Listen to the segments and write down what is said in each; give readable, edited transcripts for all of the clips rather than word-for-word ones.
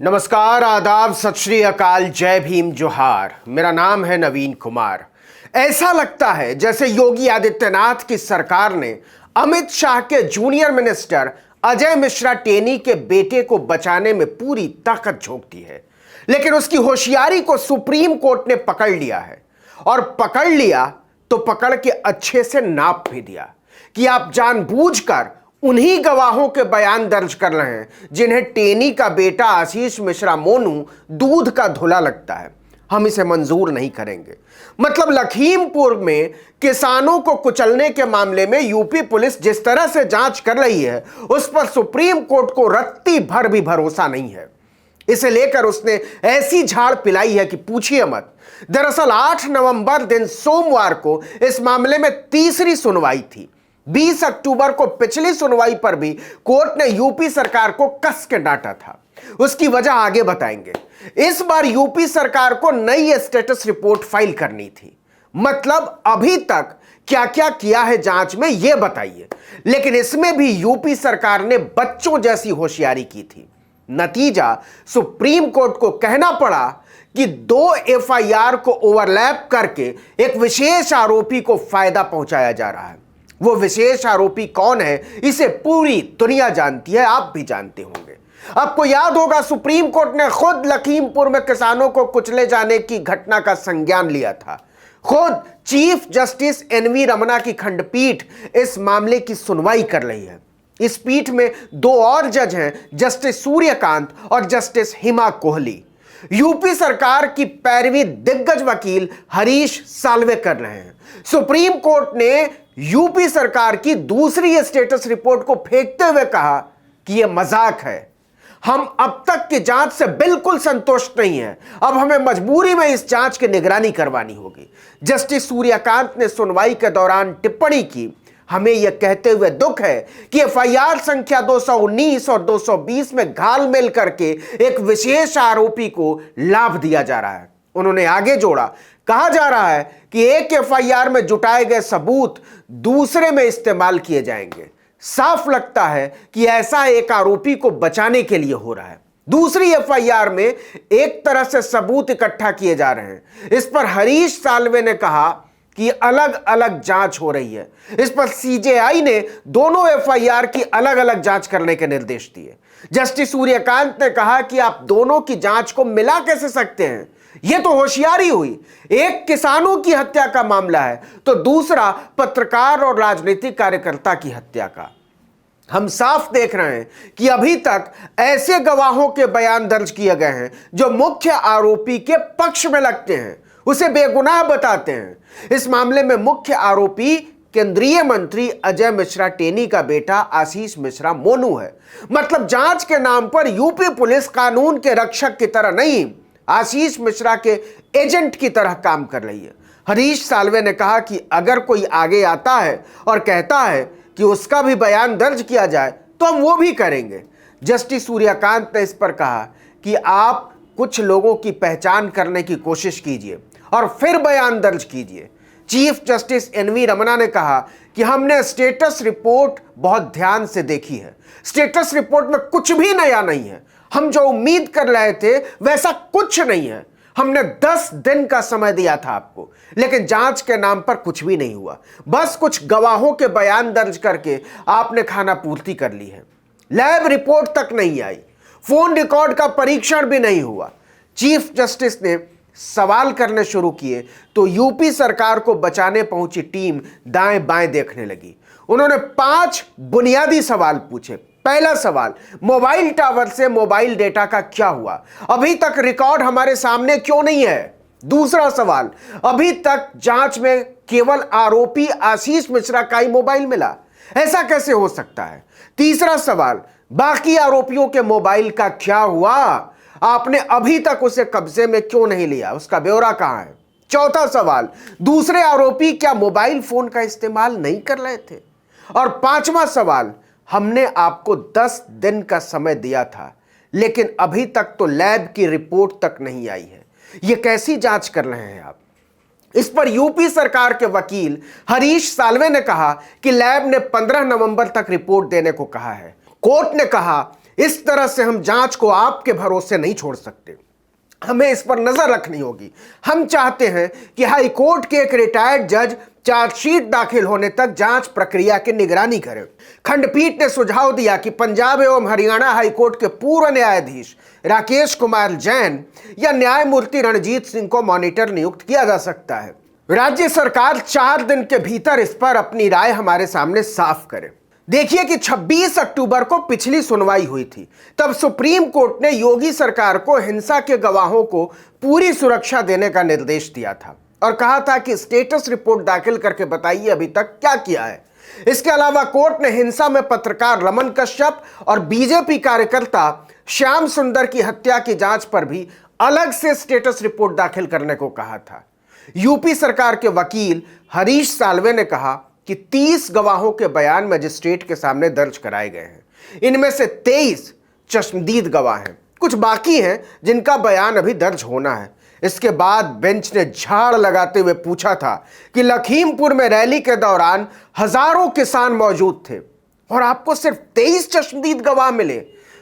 नमस्कार, आदाब, सत श्री अकाल, जय भीम, जोहार। मेरा नाम है नवीन कुमार। ऐसा लगता है जैसे योगी आदित्यनाथ की सरकार ने अमित शाह के जूनियर मिनिस्टर अजय मिश्रा टेनी के बेटे को बचाने में पूरी ताकत झोंक दी है, लेकिन उसकी होशियारी को सुप्रीम कोर्ट ने पकड़ लिया है। और पकड़ लिया तो पकड़ के अच्छे से नाप भी दिया कि आप जानबूझकर उन्हीं गवाहों के बयान दर्ज कर रहे हैं जिन्हें टेनी का बेटा आशीष मिश्रा मोनू दूध का धुला लगता है। हम इसे मंजूर नहीं करेंगे। मतलब लखीमपुर में किसानों को कुचलने के मामले में यूपी पुलिस जिस तरह से जांच कर रही है, उस पर सुप्रीम कोर्ट को रत्ती भर भी भरोसा नहीं है। इसे लेकर उसने ऐसी झाड़ पिलाई है कि पूछिए मत। दरअसल 8 नवंबर दिन सोमवार को इस मामले में तीसरी सुनवाई थी। 20 अक्टूबर को पिछली सुनवाई पर भी कोर्ट ने यूपी सरकार को कस के डांटा था। उसकी वजह आगे बताएंगे। इस बार यूपी सरकार को नई स्टेटस रिपोर्ट फाइल करनी थी। मतलब अभी तक क्या क्या किया है जांच में यह बताइए। लेकिन इसमें भी यूपी सरकार ने बच्चों जैसी होशियारी की थी। नतीजा सुप्रीम कोर्ट को कहना पड़ा कि 2 एफआईआर को ओवरलैप करके एक विशेष आरोपी को फायदा पहुंचाया जा रहा है। वो विशेष आरोपी कौन है इसे पूरी दुनिया जानती है, आप भी जानते होंगे। आपको याद होगा सुप्रीम कोर्ट ने खुद लखीमपुर में किसानों को कुचले जाने की घटना का संज्ञान लिया था। खुद चीफ जस्टिस एनवी रमना की खंडपीठ इस मामले की सुनवाई कर रही है। इस पीठ में 2 और जज हैं, जस्टिस सूर्यकांत और जस्टिस हिमा कोहली। यूपी सरकार की पैरवी दिग्गज वकील हरीश साल्वे कर रहे हैं। सुप्रीम कोर्ट ने यूपी सरकार की दूसरी स्टेटस रिपोर्ट को फेंकते हुए कहा कि यह मजाक है। हम अब तक की जांच से बिल्कुल संतुष्ट नहीं हैं। अब हमें मजबूरी में इस जांच की निगरानी करवानी होगी। जस्टिस सूर्यकांत ने सुनवाई के दौरान टिप्पणी की, हमें यह कहते हुए दुख है कि एफआईआर संख्या 219 और 220 में घालमेल करके एक विशेष आरोपी को लाभ दिया जा रहा है। उन्होंने आगे जोड़ा, कहा जा रहा है कि एक एफआईआर में जुटाए गए सबूत दूसरे में इस्तेमाल किए जाएंगे। साफ लगता है कि ऐसा एक आरोपी को बचाने के लिए हो रहा है। दूसरी एफआईआर में एक तरह से सबूत इकट्ठा किए जा रहे हैं। इस पर हरीश साल्वे ने कहा कि अलग अलग जांच हो रही है। इस पर सीजेआई ने दोनों एफआईआर की अलग अलग जांच करने के निर्देश दिए। जस्टिस सूर्यकांत ने कहा कि आप दोनों की जांच को मिला कैसे सकते हैं, यह तो होशियारी हुई। एक किसानों की हत्या का मामला है तो दूसरा पत्रकार और राजनीतिक कार्यकर्ता की हत्या का। हम साफ देख रहे हैं कि अभी तक ऐसे गवाहों के बयान दर्ज किए गए हैं जो मुख्य आरोपी के पक्ष में लगते हैं, उसे बेगुनाह बताते हैं। इस मामले में मुख्य आरोपी केंद्रीय मंत्री अजय मिश्रा टेनी का बेटा आशीष मिश्रा मोनू है। मतलब जांच के नाम पर यूपी पुलिस कानून के रक्षक की तरह नहीं, आशीष मिश्रा के एजेंट की तरह काम कर रही है। हरीश साल्वे ने कहा कि अगर कोई आगे आता है और कहता है कि उसका भी बयान दर्ज किया जाए तो हम वो भी करेंगे। जस्टिस सूर्यकांत ने इस पर कहा कि आप कुछ लोगों की पहचान करने की कोशिश कीजिए और फिर बयान दर्ज कीजिए। चीफ जस्टिस एनवी रमना ने कहा कि हमने स्टेटस रिपोर्ट बहुत ध्यान से देखी है। स्टेटस रिपोर्ट में कुछ भी नया नहीं है। हम जो उम्मीद कर रहे थे वैसा कुछ नहीं है। हमने 10 दिन का समय दिया था आपको, लेकिन जांच के नाम पर कुछ भी नहीं हुआ। बस कुछ गवाहों के बयान दर्ज करके आपने खाना पूर्ति कर ली है। लैब रिपोर्ट तक नहीं आई, फोन रिकॉर्ड का परीक्षण भी नहीं हुआ। चीफ जस्टिस ने सवाल करने शुरू किए तो यूपी सरकार को बचाने पहुंची टीम दाएं बाएं देखने लगी। उन्होंने 5 बुनियादी सवाल पूछे। पहला सवाल, मोबाइल टावर से मोबाइल डेटा का क्या हुआ? अभी तक रिकॉर्ड हमारे सामने क्यों नहीं है? दूसरा सवाल, अभी तक जांच में केवल आरोपी आशीष मिश्रा का ही मोबाइल मिला, ऐसा कैसे हो सकता है? तीसरा सवाल, बाकी आरोपियों के मोबाइल का क्या हुआ? आपने अभी तक उसे कब्जे में क्यों नहीं लिया? उसका ब्यौरा कहां है? चौथा सवाल, दूसरे आरोपी क्या मोबाइल फोन का इस्तेमाल नहीं कर रहे थे? और पांचवा सवाल, हमने आपको 10 दिन का समय दिया था, लेकिन अभी तक तो लैब की रिपोर्ट तक नहीं आई है। यह कैसी जांच कर रहे हैं आप? इस पर यूपी सरकार के वकील हरीश साल्वे ने कहा कि लैब ने 15 नवंबर तक रिपोर्ट देने को कहा है। कोर्ट ने कहा इस तरह से हम जांच को आपके भरोसे नहीं छोड़ सकते, हमें इस पर नजर रखनी होगी। हम चाहते हैं कि हाई कोर्ट के एक रिटायर्ड जज चार्जशीट दाखिल होने तक जांच प्रक्रिया की निगरानी करें। खंडपीठ ने सुझाव दिया कि पंजाब एवं हरियाणा हाई कोर्ट के पूर्व न्यायाधीश राकेश कुमार जैन या न्यायमूर्ति रणजीत सिंह को मॉनिटर नियुक्त किया जा सकता है। राज्य सरकार 4 दिन के भीतर इस पर अपनी राय हमारे सामने साफ करे। देखिए कि 26 अक्टूबर को पिछली सुनवाई हुई थी। तब सुप्रीम कोर्ट ने योगी सरकार को हिंसा के गवाहों को पूरी सुरक्षा देने का निर्देश दिया था और कहा था कि स्टेटस रिपोर्ट दाखिल करके बताइए अभी तक क्या किया है। इसके अलावा कोर्ट ने हिंसा में पत्रकार रमन कश्यप और बीजेपी कार्यकर्ता श्याम सुंदर की हत्या की जांच पर भी अलग से स्टेटस रिपोर्ट दाखिल करने को कहा था। यूपी सरकार के वकील हरीश साल्वे ने कहा कि 30 गवाहों के बयान मजिस्ट्रेट के सामने दर्ज कराए गए हैं। इनमें से 23 चश्मदीद गवाह हैं, कुछ बाकी हैं जिनका बयान अभी दर्ज होना है। इसके बाद बेंच ने झाड़ लगाते हुए पूछा था कि लखीमपुर में रैली के दौरान हजारों किसान मौजूद थे और आपको सिर्फ 23 चश्मदीद गवाह मिले।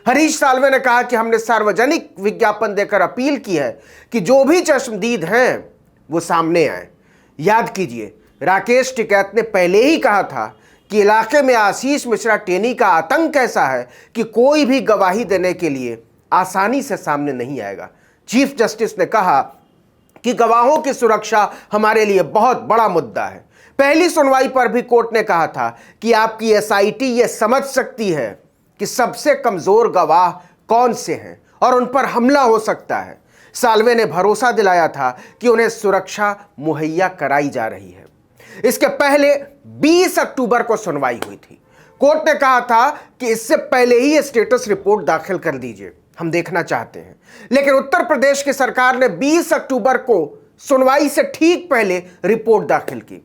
हरीश साल्वे ने कहा कि हमने सार्वजनिक विज्ञापन देकर अपील की है कि जो भी चश्मदीद हैं वो सामने आए। याद कीजिए, राकेश टिकैत ने पहले ही कहा था कि इलाके में आशीष मिश्रा टेनी का आतंक ऐसा है कि कोई भी गवाही देने के लिए आसानी से सामने नहीं आएगा। चीफ जस्टिस ने कहा कि गवाहों की सुरक्षा हमारे लिए बहुत बड़ा मुद्दा है। पहली सुनवाई पर भी कोर्ट ने कहा था कि आपकी एसआईटी यह समझ सकती है कि सबसे कमजोर गवाह कौन से हैं और उन पर हमला हो सकता है। साल्वे ने भरोसा दिलाया था कि उन्हें सुरक्षा मुहैया कराई जा रही है। इसके पहले 20 अक्टूबर को सुनवाई हुई थी। कोर्ट ने कहा था कि इससे पहले ही स्टेटस रिपोर्ट दाखिल कर दीजिए, हम देखना चाहते हैं। लेकिन उत्तर प्रदेश की सरकार ने 20 अक्टूबर को सुनवाई से ठीक पहले रिपोर्ट दाखिल की।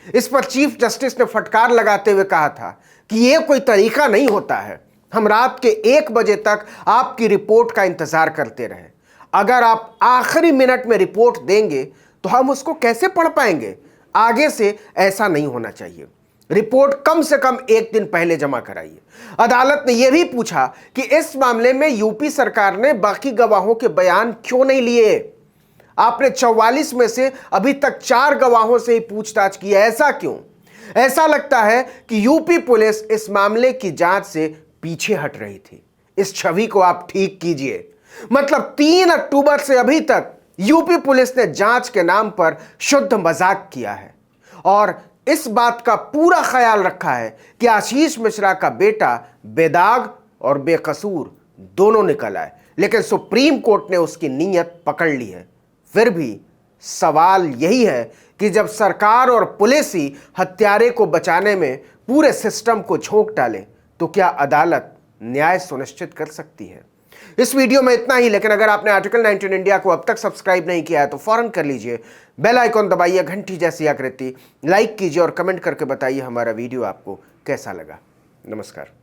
इस पर चीफ जस्टिस ने फटकार लगाते हुए कहा था कि यह कोई तरीका नहीं होता है। हम रात के 1 बजे तक आपकी रिपोर्ट का इंतजार करते रहे। अगर आप आखिरी मिनट में रिपोर्ट देंगे तो हम उसको कैसे पढ़ पाएंगे? आगे से ऐसा नहीं होना चाहिए। रिपोर्ट कम से कम 1 दिन पहले जमा कराइए। अदालत ने यह भी पूछा कि इस मामले में यूपी सरकार ने बाकी गवाहों के बयान क्यों नहीं लिए? आपने 44 में से अभी तक 4 गवाहों से ही पूछताछ की है, ऐसा क्यों? ऐसा लगता है कि यूपी पुलिस इस मामले की जांच से पीछे हट रही थी। इस छवि को आप ठीक कीजिए। मतलब 3 अक्टूबर से अभी तक यूपी पुलिस ने जांच के नाम पर शुद्ध मजाक किया है और इस बात का पूरा ख्याल रखा है कि आशीष मिश्रा का बेटा बेदाग और बेकसूर दोनों निकल आए। लेकिन सुप्रीम कोर्ट ने उसकी नीयत पकड़ ली है। फिर भी सवाल यही है कि जब सरकार और पुलिस ही हत्यारे को बचाने में पूरे सिस्टम को झोंक डाले तो क्या अदालत न्याय सुनिश्चित कर सकती है? इस वीडियो में इतना ही। लेकिन अगर आपने आर्टिकल 19 इंडिया को अब तक सब्सक्राइब नहीं किया है तो फौरन कर लीजिए। बेल आइकॉन दबाइए, घंटी जैसी आकृति, लाइक कीजिए और कमेंट करके बताइए हमारा वीडियो आपको कैसा लगा। नमस्कार।